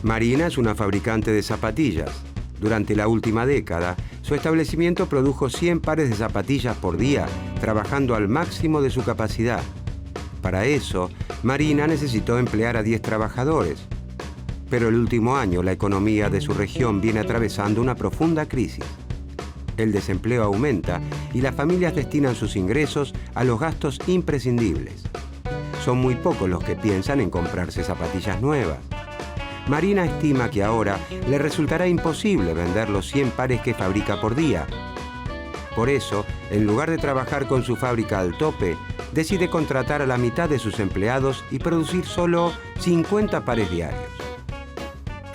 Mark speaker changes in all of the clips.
Speaker 1: Marina es una fabricante de zapatillas. Durante la última década, su establecimiento produjo 100 pares de zapatillas por día, trabajando al máximo de su capacidad. Para eso, Marina necesitó emplear a 10 trabajadores. Pero el último año, la economía de su región viene atravesando una profunda crisis. El desempleo aumenta y las familias destinan sus ingresos a los gastos imprescindibles. Son muy pocos los que piensan en comprarse zapatillas nuevas. Marina estima que ahora le resultará imposible vender los 100 pares que fabrica por día. Por eso, en lugar de trabajar con su fábrica al tope, decide contratar a la mitad de sus empleados y producir solo 50 pares diarios.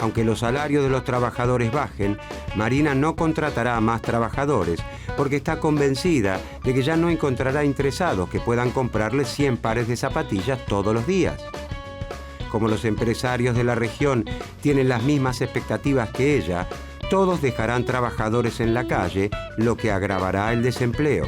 Speaker 1: Aunque los salarios de los trabajadores bajen, Marina no contratará a más trabajadores porque está convencida de que ya no encontrará interesados que puedan comprarle 100 pares de zapatillas todos los días. Como los empresarios de la región tienen las mismas expectativas que ella, todos dejarán trabajadores en la calle, lo que agravará el desempleo.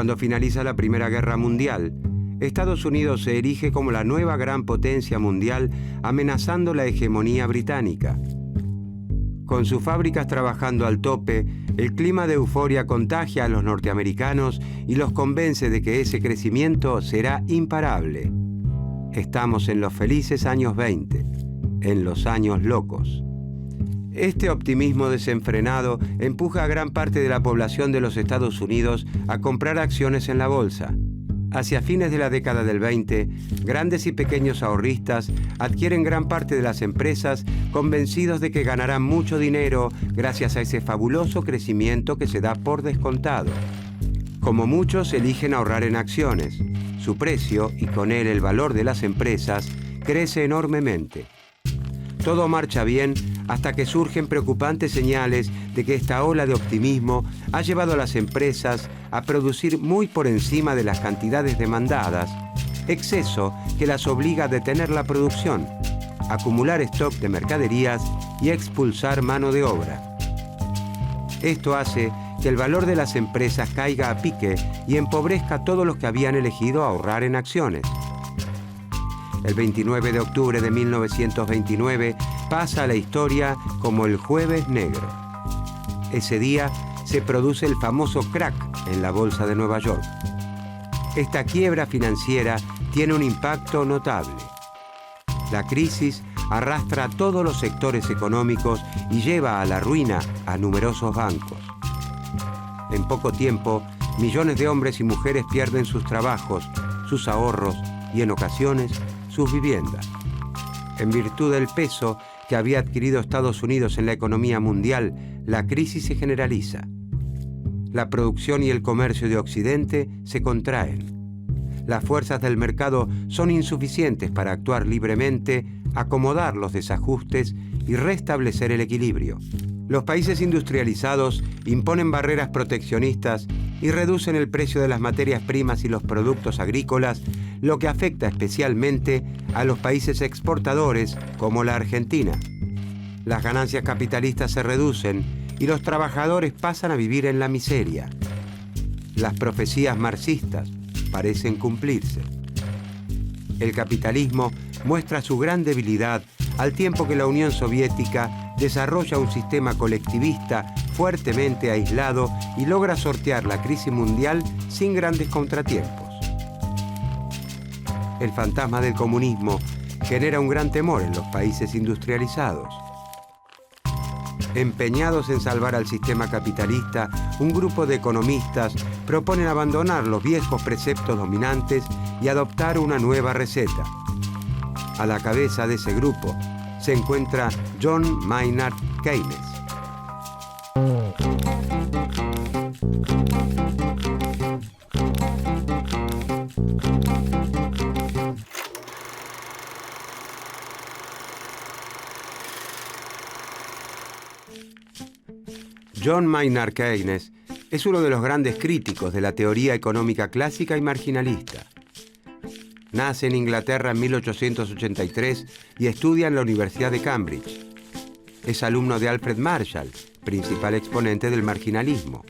Speaker 1: Cuando finaliza la Primera Guerra Mundial, Estados Unidos se erige como la nueva gran potencia mundial, amenazando la hegemonía británica. Con sus fábricas trabajando al tope, el clima de euforia contagia a los norteamericanos y los convence de que ese crecimiento será imparable. Estamos en los felices años 20, en los años locos. Este optimismo desenfrenado empuja a gran parte de la población de los Estados Unidos a comprar acciones en la bolsa. Hacia fines de la década del 20, grandes y pequeños ahorristas adquieren gran parte de las empresas convencidos de que ganarán mucho dinero gracias a ese fabuloso crecimiento que se da por descontado. Como muchos eligen ahorrar en acciones, su precio y con él el valor de las empresas crece enormemente. Todo marcha bien hasta que surgen preocupantes señales de que esta ola de optimismo ha llevado a las empresas a producir muy por encima de las cantidades demandadas, exceso que las obliga a detener la producción, acumular stock de mercaderías y expulsar mano de obra. Esto hace que el valor de las empresas caiga a pique y empobrezca a todos los que habían elegido ahorrar en acciones. El 29 de octubre de 1929 pasa a la historia como el Jueves Negro. Ese día se produce el famoso crack en la Bolsa de Nueva York. Esta quiebra financiera tiene un impacto notable. La crisis arrastra a todos los sectores económicos y lleva a la ruina a numerosos bancos. En poco tiempo, millones de hombres y mujeres pierden sus trabajos, sus ahorros y, en ocasiones, sus viviendas. En virtud del peso que había adquirido Estados Unidos en la economía mundial, la crisis se generaliza. La producción y el comercio de Occidente se contraen. Las fuerzas del mercado son insuficientes para actuar libremente, acomodar los desajustes y restablecer el equilibrio. Los países industrializados imponen barreras proteccionistas y reducen el precio de las materias primas y los productos agrícolas, lo que afecta especialmente a los países exportadores como la Argentina. Las ganancias capitalistas se reducen y los trabajadores pasan a vivir en la miseria. Las profecías marxistas parecen cumplirse. El capitalismo muestra su gran debilidad al tiempo que la Unión Soviética desarrolla un sistema colectivista fuertemente aislado y logra sortear la crisis mundial sin grandes contratiempos. El fantasma del comunismo genera un gran temor en los países industrializados. Empeñados en salvar al sistema capitalista, un grupo de economistas proponen abandonar los viejos preceptos dominantes y adoptar una nueva receta. A la cabeza de ese grupo se encuentra John Maynard Keynes. John Maynard Keynes es uno de los grandes críticos de la teoría económica clásica y marginalista. Nace en Inglaterra en 1883 y estudia en la Universidad de Cambridge. Es alumno de Alfred Marshall, principal exponente del marginalismo.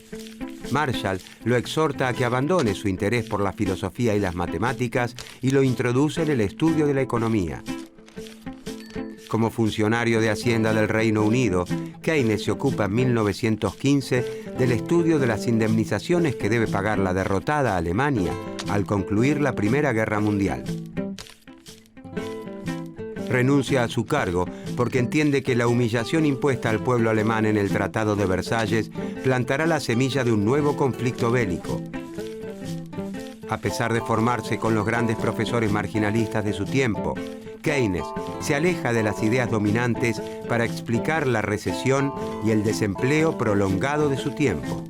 Speaker 1: Marshall lo exhorta a que abandone su interés por la filosofía y las matemáticas y lo introduce en el estudio de la economía. Como funcionario de Hacienda del Reino Unido, Keynes se ocupa en 1915 del estudio de las indemnizaciones que debe pagar la derrotada Alemania al concluir la Primera Guerra Mundial. Renuncia a su cargo porque entiende que la humillación impuesta al pueblo alemán en el Tratado de Versalles plantará la semilla de un nuevo conflicto bélico. A pesar de formarse con los grandes profesores marginalistas de su tiempo, Keynes se aleja de las ideas dominantes para explicar la recesión y el desempleo prolongado de su tiempo.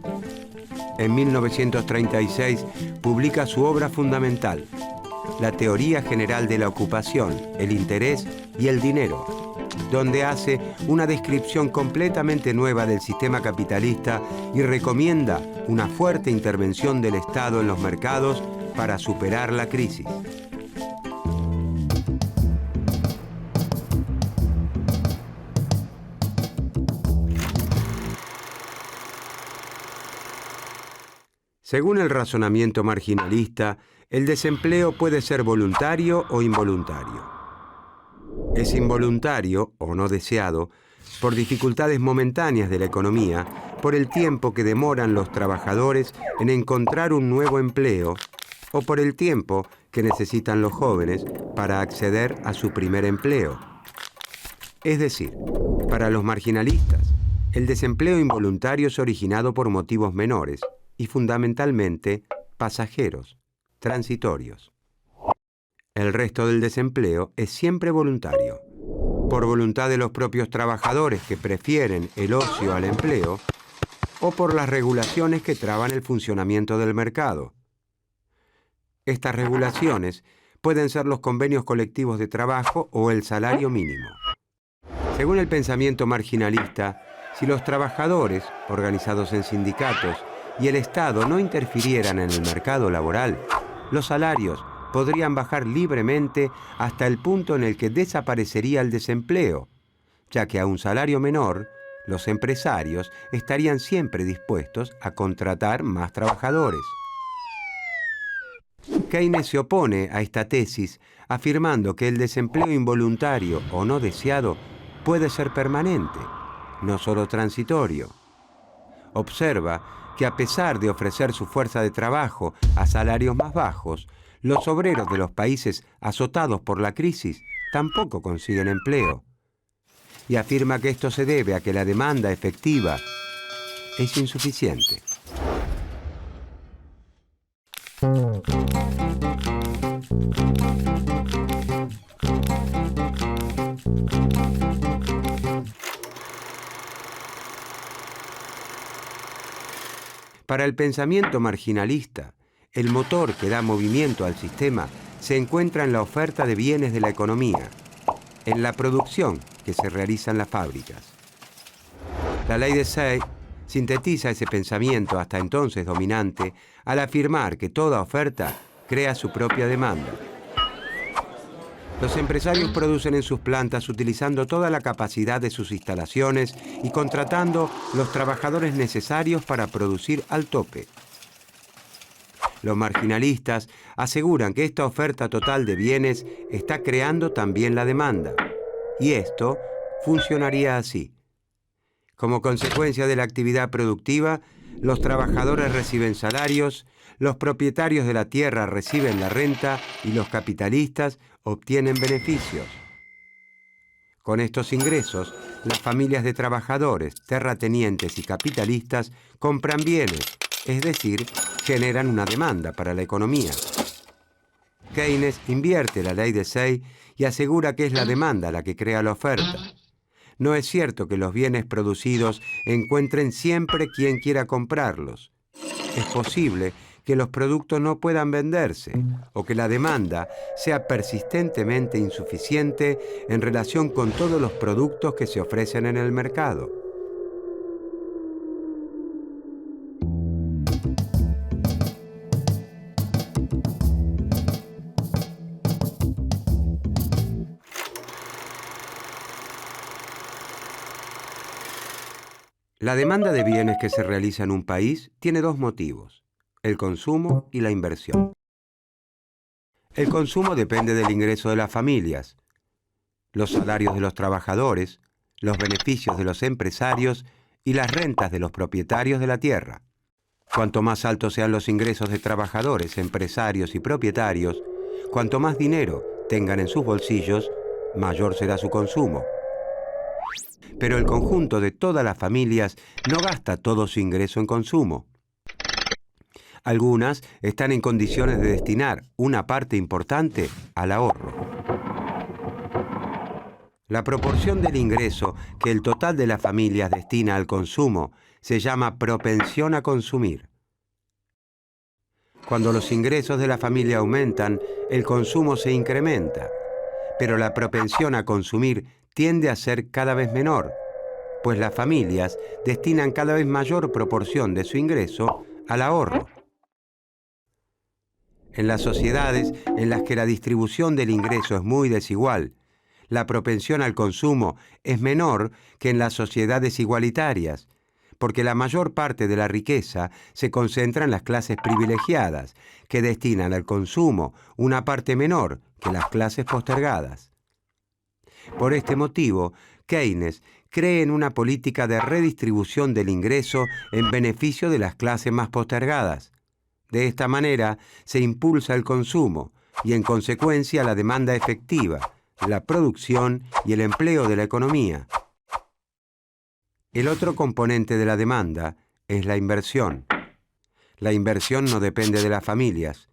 Speaker 1: En 1936 publica su obra fundamental, La teoría general de la ocupación, el interés y el dinero, donde hace una descripción completamente nueva del sistema capitalista y recomienda una fuerte intervención del Estado en los mercados para superar la crisis. Según el razonamiento marginalista, el desempleo puede ser voluntario o involuntario. Es involuntario, o no deseado, por dificultades momentáneas de la economía, por el tiempo que demoran los trabajadores en encontrar un nuevo empleo, o por el tiempo que necesitan los jóvenes para acceder a su primer empleo. Es decir, para los marginalistas, el desempleo involuntario es originado por motivos menores y fundamentalmente pasajeros, transitorios. El resto del desempleo es siempre voluntario, por voluntad de los propios trabajadores que prefieren el ocio al empleo o por las regulaciones que traban el funcionamiento del mercado. Estas regulaciones pueden ser los convenios colectivos de trabajo o el salario mínimo. Según el pensamiento marginalista, si los trabajadores, organizados en sindicatos, y el Estado no interfirieran en el mercado laboral, los salarios podrían bajar libremente hasta el punto en el que desaparecería el desempleo, ya que a un salario menor, los empresarios estarían siempre dispuestos a contratar más trabajadores. Keynes se opone a esta tesis, afirmando que el desempleo involuntario o no deseado puede ser permanente, no solo transitorio. Observa que a pesar de ofrecer su fuerza de trabajo a salarios más bajos, los obreros de los países azotados por la crisis tampoco consiguen empleo. Y afirma que esto se debe a que la demanda efectiva es insuficiente. Para el pensamiento marginalista, el motor que da movimiento al sistema se encuentra en la oferta de bienes de la economía, en la producción que se realiza en las fábricas. La ley de Say sintetiza ese pensamiento hasta entonces dominante al afirmar que toda oferta crea su propia demanda. Los empresarios producen en sus plantas utilizando toda la capacidad de sus instalaciones y contratando los trabajadores necesarios para producir al tope. Los marginalistas aseguran que esta oferta total de bienes está creando también la demanda, y esto funcionaría así. Como consecuencia de la actividad productiva, los trabajadores reciben salarios, los propietarios de la tierra reciben la renta y los capitalistas obtienen beneficios. Con estos ingresos, las familias de trabajadores, terratenientes y capitalistas compran bienes, es decir, generan una demanda para la economía. Keynes invierte la ley de Say y asegura que es la demanda la que crea la oferta. No es cierto que los bienes producidos encuentren siempre quien quiera comprarlos. Es posible que los productos no puedan venderse o que la demanda sea persistentemente insuficiente en relación con todos los productos que se ofrecen en el mercado. La demanda de bienes que se realiza en un país tiene dos motivos: el consumo y la inversión. El consumo depende del ingreso de las familias, los salarios de los trabajadores, los beneficios de los empresarios y las rentas de los propietarios de la tierra. Cuanto más altos sean los ingresos de trabajadores, empresarios y propietarios, cuanto más dinero tengan en sus bolsillos, mayor será su consumo. Pero el conjunto de todas las familias no gasta todo su ingreso en consumo. Algunas están en condiciones de destinar una parte importante al ahorro. La proporción del ingreso que el total de las familias destina al consumo se llama propensión a consumir. Cuando los ingresos de la familia aumentan, el consumo se incrementa, pero la propensión a consumir tiende a ser cada vez menor, pues las familias destinan cada vez mayor proporción de su ingreso al ahorro. En las sociedades en las que la distribución del ingreso es muy desigual, la propensión al consumo es menor que en las sociedades igualitarias, porque la mayor parte de la riqueza se concentra en las clases privilegiadas, que destinan al consumo una parte menor que las clases postergadas. Por este motivo, Keynes cree en una política de redistribución del ingreso en beneficio de las clases más postergadas. De esta manera se impulsa el consumo y, en consecuencia, la demanda efectiva, la producción y el empleo de la economía. El otro componente de la demanda es la inversión. La inversión no depende de las familias.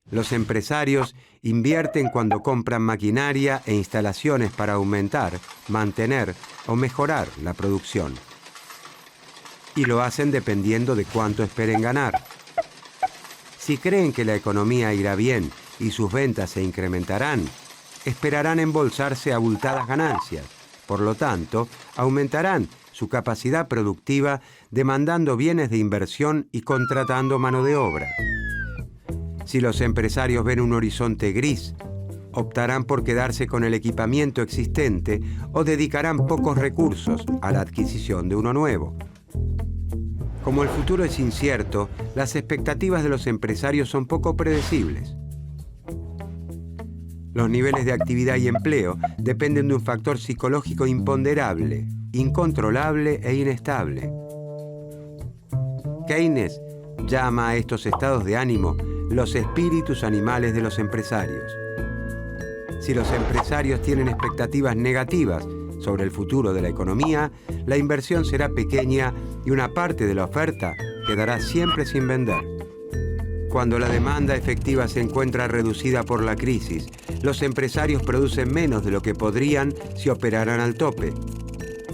Speaker 1: Los empresarios invierten cuando compran maquinaria e instalaciones para aumentar, mantener o mejorar la producción. Y lo hacen dependiendo de cuánto esperen ganar. Si creen que la economía irá bien y sus ventas se incrementarán, esperarán embolsarse abultadas ganancias. Por lo tanto, aumentarán su capacidad productiva demandando bienes de inversión y contratando mano de obra. Si los empresarios ven un horizonte gris, optarán por quedarse con el equipamiento existente o dedicarán pocos recursos a la adquisición de uno nuevo. Como el futuro es incierto, las expectativas de los empresarios son poco predecibles. Los niveles de actividad y empleo dependen de un factor psicológico imponderable, incontrolable e inestable. Keynes llama a estos estados de ánimo los espíritus animales de los empresarios. Si los empresarios tienen expectativas negativas sobre el futuro de la economía, la inversión será pequeña y una parte de la oferta quedará siempre sin vender. Cuando la demanda efectiva se encuentra reducida por la crisis, los empresarios producen menos de lo que podrían si operaran al tope.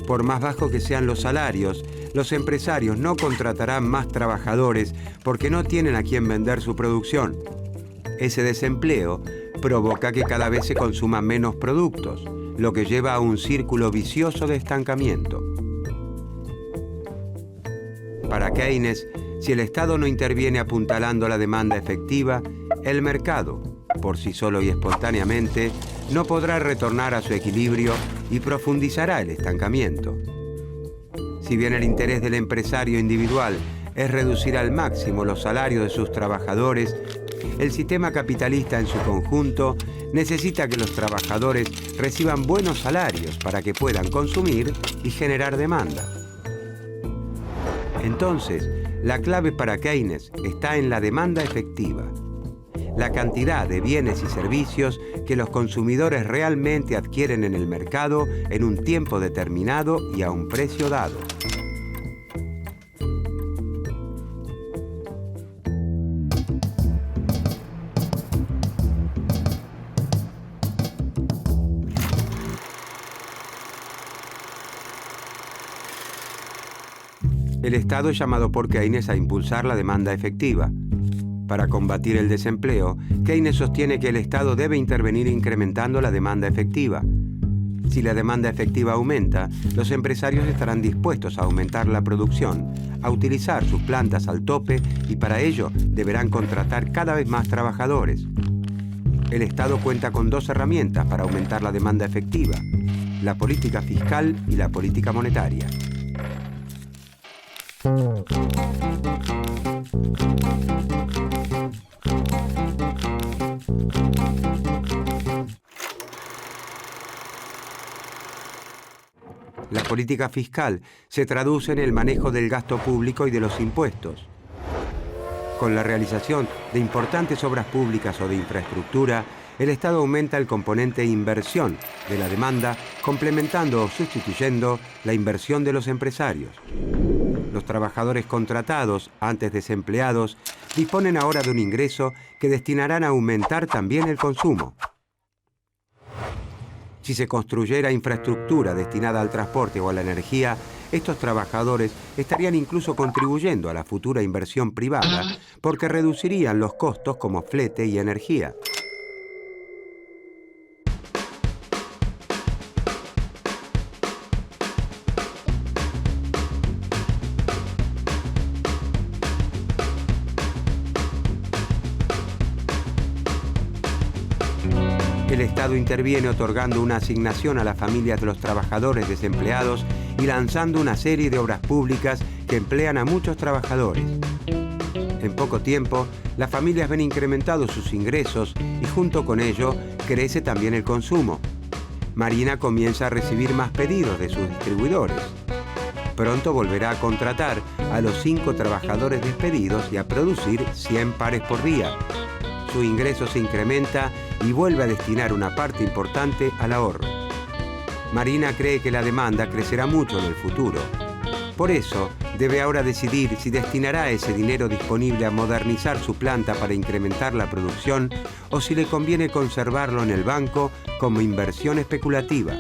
Speaker 1: Por más bajos que sean los salarios, los empresarios no contratarán más trabajadores porque no tienen a quién vender su producción. Ese desempleo provoca que cada vez se consuman menos productos, lo que lleva a un círculo vicioso de estancamiento. Para Keynes, si el Estado no interviene apuntalando la demanda efectiva, el mercado, por sí solo y espontáneamente, no podrá retornar a su equilibrio y profundizará el estancamiento. Si bien el interés del empresario individual es reducir al máximo los salarios de sus trabajadores, el sistema capitalista en su conjunto necesita que los trabajadores reciban buenos salarios para que puedan consumir y generar demanda. Entonces, la clave para Keynes está en la demanda efectiva, la cantidad de bienes y servicios que los consumidores realmente adquieren en el mercado en un tiempo determinado y a un precio dado. El Estado es llamado por Keynes a impulsar la demanda efectiva. Para combatir el desempleo, Keynes sostiene que el Estado debe intervenir incrementando la demanda efectiva. Si la demanda efectiva aumenta, los empresarios estarán dispuestos a aumentar la producción, a utilizar sus plantas al tope y para ello deberán contratar cada vez más trabajadores. El Estado cuenta con dos herramientas para aumentar la demanda efectiva: la política fiscal y la política monetaria. La política fiscal se traduce en el manejo del gasto público y de los impuestos. Con la realización de importantes obras públicas o de infraestructura, el Estado aumenta el componente inversión de la demanda, complementando o sustituyendo la inversión de los empresarios. Los trabajadores contratados, antes desempleados, disponen ahora de un ingreso que destinarán a aumentar también el consumo. Si se construyera infraestructura destinada al transporte o a la energía, estos trabajadores estarían incluso contribuyendo a la futura inversión privada porque reducirían los costos como flete y energía. El Estado interviene otorgando una asignación a las familias de los trabajadores desempleados y lanzando una serie de obras públicas que emplean a muchos trabajadores. En poco tiempo, las familias ven incrementados sus ingresos y junto con ello crece también el consumo. Marina comienza a recibir más pedidos de sus distribuidores. Pronto volverá a contratar a los 5 trabajadores despedidos y a producir 100 pares por día. Su ingreso se incrementa y vuelve a destinar una parte importante al ahorro. Marina cree que la demanda crecerá mucho en el futuro. Por eso, debe ahora decidir si destinará ese dinero disponible a modernizar su planta para incrementar la producción o si le conviene conservarlo en el banco como inversión especulativa.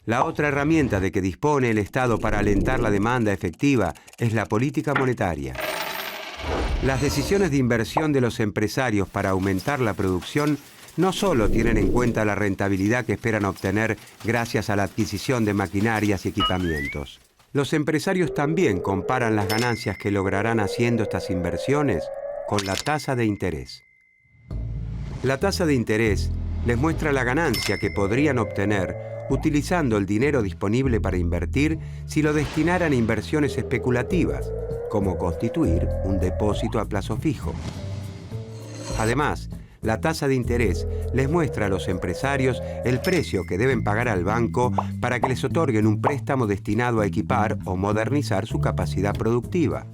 Speaker 1: La otra herramienta de que dispone el Estado para alentar la demanda efectiva es la política monetaria. Las decisiones de inversión de los empresarios para aumentar la producción no solo tienen en cuenta la rentabilidad que esperan obtener gracias a la adquisición de maquinarias y equipamientos. Los empresarios también comparan las ganancias que lograrán haciendo estas inversiones con la tasa de interés. La tasa de interés les muestra la ganancia que podrían obtener utilizando el dinero disponible para invertir si lo destinaran a inversiones especulativas, como constituir un depósito a plazo fijo. Además, la tasa de interés les muestra a los empresarios el precio que deben pagar al banco para que les otorguen un préstamo destinado a equipar o modernizar su capacidad productiva.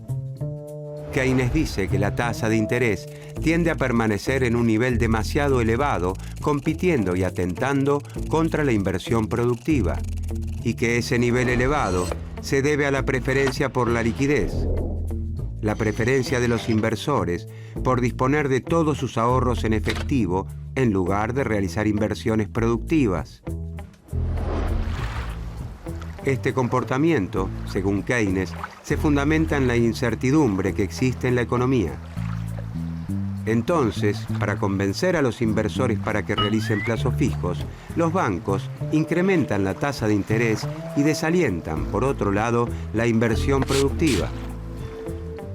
Speaker 1: Keynes dice que la tasa de interés tiende a permanecer en un nivel demasiado elevado, compitiendo y atentando contra la inversión productiva, y que ese nivel elevado se debe a la preferencia por la liquidez, la preferencia de los inversores por disponer de todos sus ahorros en efectivo en lugar de realizar inversiones productivas. Este comportamiento, según Keynes, se fundamenta en la incertidumbre que existe en la economía. Entonces, para convencer a los inversores para que realicen plazos fijos, los bancos incrementan la tasa de interés y desalientan, por otro lado, la inversión productiva.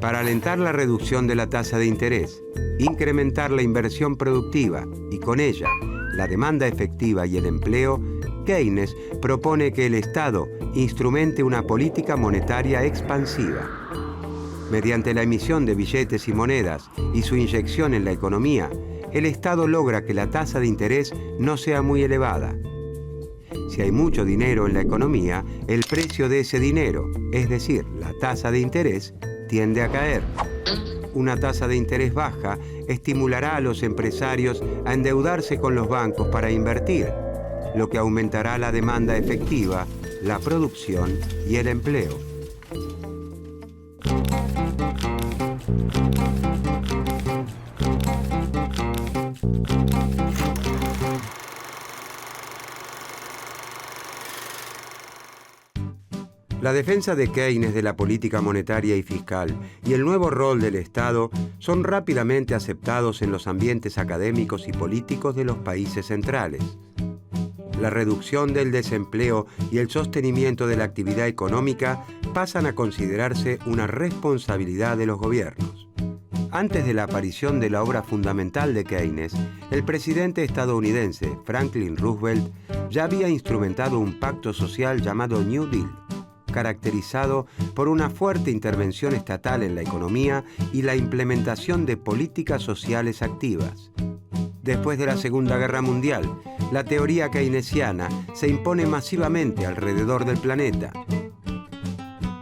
Speaker 1: Para alentar la reducción de la tasa de interés, incrementar la inversión productiva y con ella la demanda efectiva y el empleo, Keynes propone que el Estado instrumente una política monetaria expansiva. Mediante la emisión de billetes y monedas y su inyección en la economía, el Estado logra que la tasa de interés no sea muy elevada. Si hay mucho dinero en la economía, el precio de ese dinero, es decir, la tasa de interés, tiende a caer. Una tasa de interés baja estimulará a los empresarios a endeudarse con los bancos para invertir, lo que aumentará la demanda efectiva, la producción y el empleo. La defensa de Keynes de la política monetaria y fiscal y el nuevo rol del Estado son rápidamente aceptados en los ambientes académicos y políticos de los países centrales. la reducción del desempleo y el sostenimiento de la actividad económica pasan a considerarse una responsabilidad de los gobiernos. Antes de la aparición de la obra fundamental de Keynes, el presidente estadounidense Franklin Roosevelt ya había instrumentado un pacto social llamado New Deal, caracterizado por una fuerte intervención estatal en la economía y la implementación de políticas sociales activas. Después de la Segunda Guerra Mundial, la teoría keynesiana se impone masivamente alrededor del planeta.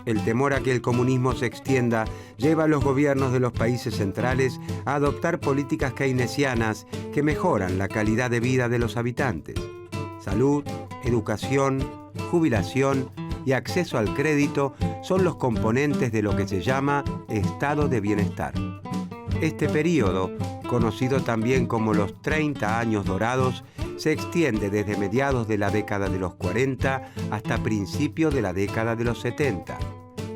Speaker 1: El temor a que el comunismo se extienda lleva a los gobiernos de los países centrales a adoptar políticas keynesianas que mejoran la calidad de vida de los habitantes. Salud, educación, jubilación y acceso al crédito son los componentes de lo que se llama estado de bienestar. Este período, conocido también como los 30 años dorados, se extiende desde mediados de la década de los 40 hasta principios de la década de los 70.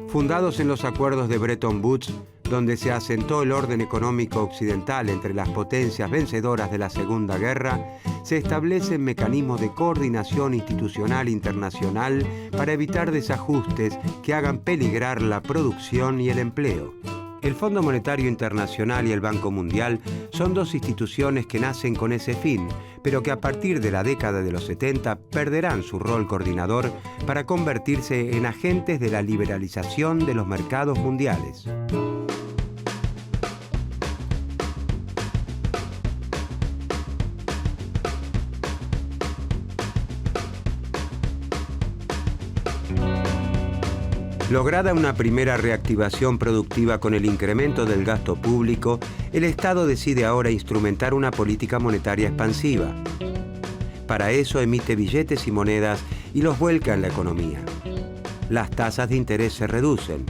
Speaker 1: Fundados en los acuerdos de Bretton Woods, donde se asentó el orden económico occidental entre las potencias vencedoras de la Segunda Guerra, se establecen mecanismos de coordinación institucional internacional para evitar desajustes que hagan peligrar la producción y el empleo. El Fondo Monetario Internacional y el Banco Mundial son dos instituciones que nacen con ese fin, pero que a partir de la década de los 70 perderán su rol coordinador para convertirse en agentes de la liberalización de los mercados mundiales. Lograda una primera reactivación productiva con el incremento del gasto público, el Estado decide ahora instrumentar una política monetaria expansiva. Para eso emite billetes y monedas y los vuelca en la economía. Las tasas de interés se reducen.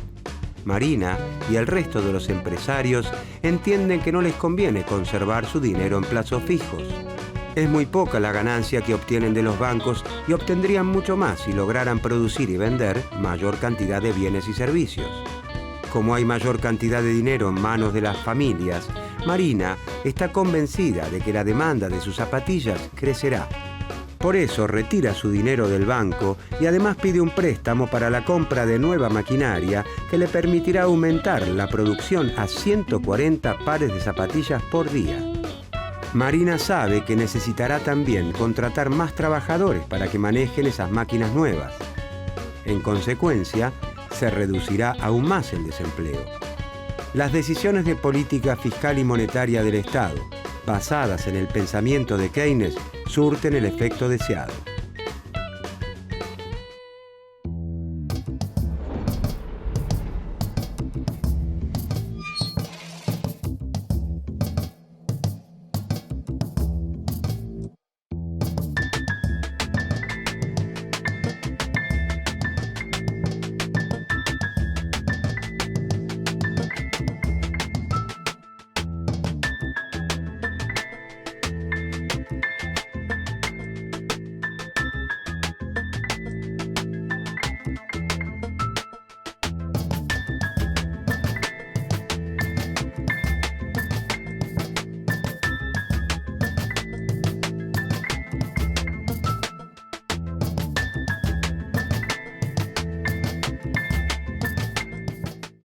Speaker 1: Marina y el resto de los empresarios entienden que no les conviene conservar su dinero en plazos fijos. Es muy poca la ganancia que obtienen de los bancos y obtendrían mucho más si lograran producir y vender mayor cantidad de bienes y servicios. Como hay mayor cantidad de dinero en manos de las familias, Marina está convencida de que la demanda de sus zapatillas crecerá. Por eso retira su dinero del banco y además pide un préstamo para la compra de nueva maquinaria que le permitirá aumentar la producción a 140 pares de zapatillas por día. Marina sabe que necesitará también contratar más trabajadores para que manejen esas máquinas nuevas. En consecuencia, se reducirá aún más el desempleo. Las decisiones de política fiscal y monetaria del Estado, basadas en el pensamiento de Keynes, surten el efecto deseado.